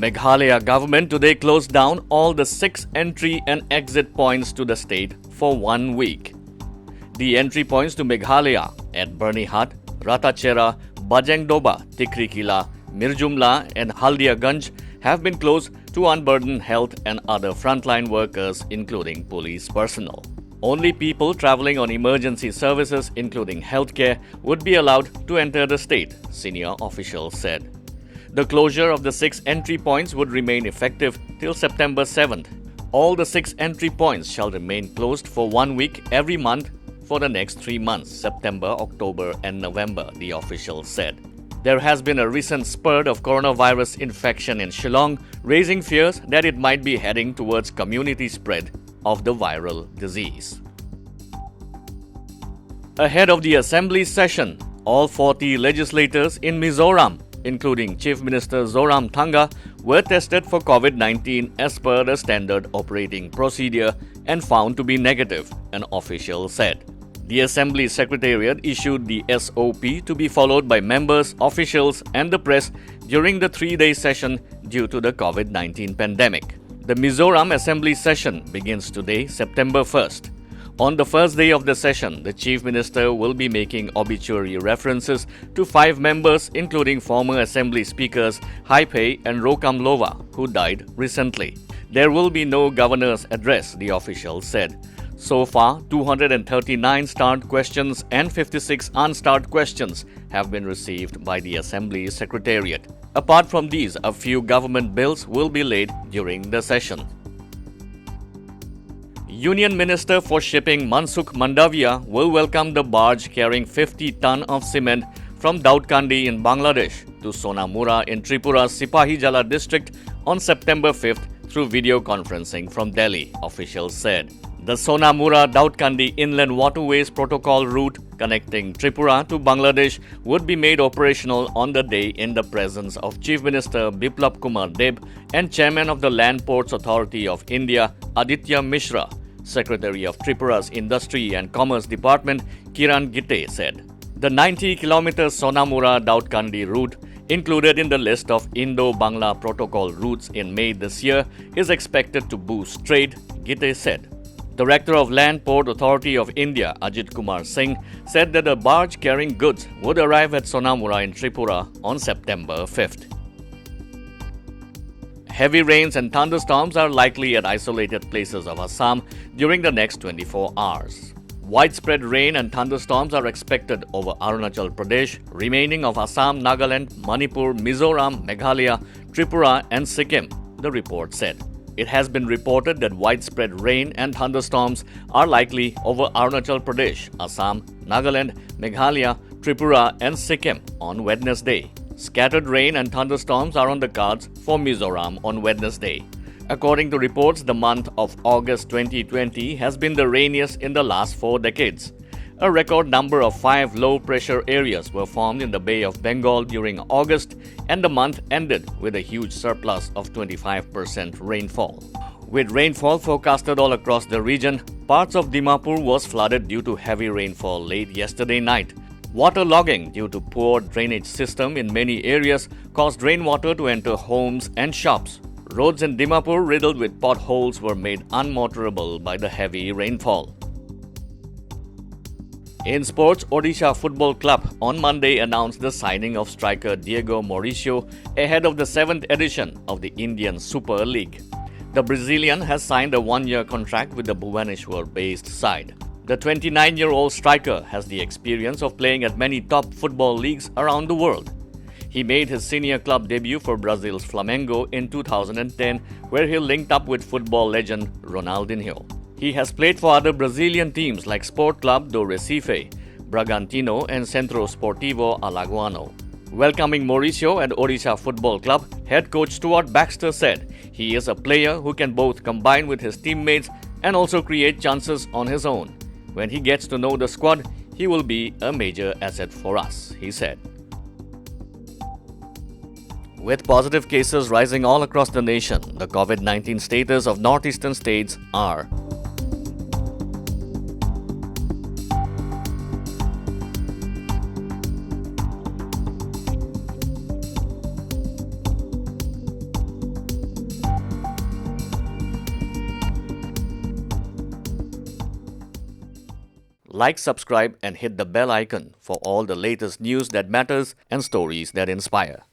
Meghalaya government today closed down all the 6 entry and exit points to the state for 1 week. The entry points to Meghalaya at Bernihat, Ratachera, Bajengdoba, Tikrikila, Mirjumla and Haldiaganj have been closed to unburden health and other frontline workers, including police personnel. Only people travelling on emergency services, including healthcare, would be allowed to enter the state, senior officials said. The closure of the 6 entry points would remain effective till September 7th. All the 6 entry points shall remain closed for 1 week every month for the next 3 months, September, October and November, the officials said. There has been a recent spurt of coronavirus infection in Shillong, raising fears that it might be heading towards community spread of the viral disease. Ahead of the Assembly session, all 40 legislators in Mizoram, including Chief Minister Zoramthanga, were tested for COVID-19 as per the standard operating procedure and found to be negative, an official said. The Assembly Secretariat issued the SOP to be followed by members, officials and the press during the 3-day session due to the COVID-19 pandemic. The Mizoram Assembly session begins today, September 1st. On the first day of the session, the Chief Minister will be making obituary references to 5 members, including former Assembly Speakers Haipei and Rokamlova, who died recently. There will be no governor's address, the official said. So far, 239 starred questions and 56 unstarred questions have been received by the Assembly Secretariat. Apart from these, a few government bills will be laid during the session. Union Minister for Shipping Mansukh Mandavia will welcome the barge carrying 50 ton of cement from Daudkandi in Bangladesh to Sonamura in Tripura's Sipahijala district on September 5th through video conferencing from Delhi, officials said. The Sonamura-Daudkandi Inland Waterways Protocol route connecting Tripura to Bangladesh would be made operational on the day in the presence of Chief Minister Biplab Kumar Deb and Chairman of the Land Ports Authority of India, Aditya Mishra. Secretary of Tripura's Industry and Commerce Department, Kiran Gite, said. The 90-kilometer Sonamura-Daudkandi route, included in the list of Indo-Bangla Protocol routes in May this year, is expected to boost trade, Gite said. Director of Land Port Authority of India, Ajit Kumar Singh, said that a barge carrying goods would arrive at Sonamura in Tripura on September 5th. Heavy rains and thunderstorms are likely at isolated places of Assam during the next 24 hours. Widespread rain and thunderstorms are expected over Arunachal Pradesh, remaining of Assam, Nagaland, Manipur, Mizoram, Meghalaya, Tripura and Sikkim, the report said. It has been reported that widespread rain and thunderstorms are likely over Arunachal Pradesh, Assam, Nagaland, Meghalaya, Tripura and Sikkim on Wednesday. Scattered rain and thunderstorms are on the cards for Mizoram on Wednesday. According to reports, the month of August 2020 has been the rainiest in the last 4 decades. A record number of 5 low-pressure areas were formed in the Bay of Bengal during August, and the month ended with a huge surplus of 25% rainfall. With rainfall forecasted all across the region, parts of Dimapur was flooded due to heavy rainfall late yesterday night. Waterlogging due to poor drainage system in many areas caused rainwater to enter homes and shops. Roads in Dimapur riddled with potholes were made unmotorable by the heavy rainfall. In sports, Odisha Football Club on Monday announced the signing of striker Diego Mauricio ahead of the 7th edition of the Indian Super League. The Brazilian has signed a 1-year contract with the Bhubaneswar-based side. The 29-year-old striker has the experience of playing at many top football leagues around the world. He made his senior club debut for Brazil's Flamengo in 2010, where he linked up with football legend Ronaldinho. He has played for other Brazilian teams like Sport Club do Recife, Bragantino and Centro Sportivo Alagoano. Welcoming Mauricio at Odisha Football Club, head coach Stuart Baxter said he is a player who can both combine with his teammates and also create chances on his own. When he gets to know the squad, he will be a major asset for us, he said. With positive cases rising all across the nation, the COVID-19 status of northeastern states are: Like, subscribe, and hit the bell icon for all the latest news that matters and stories that inspire.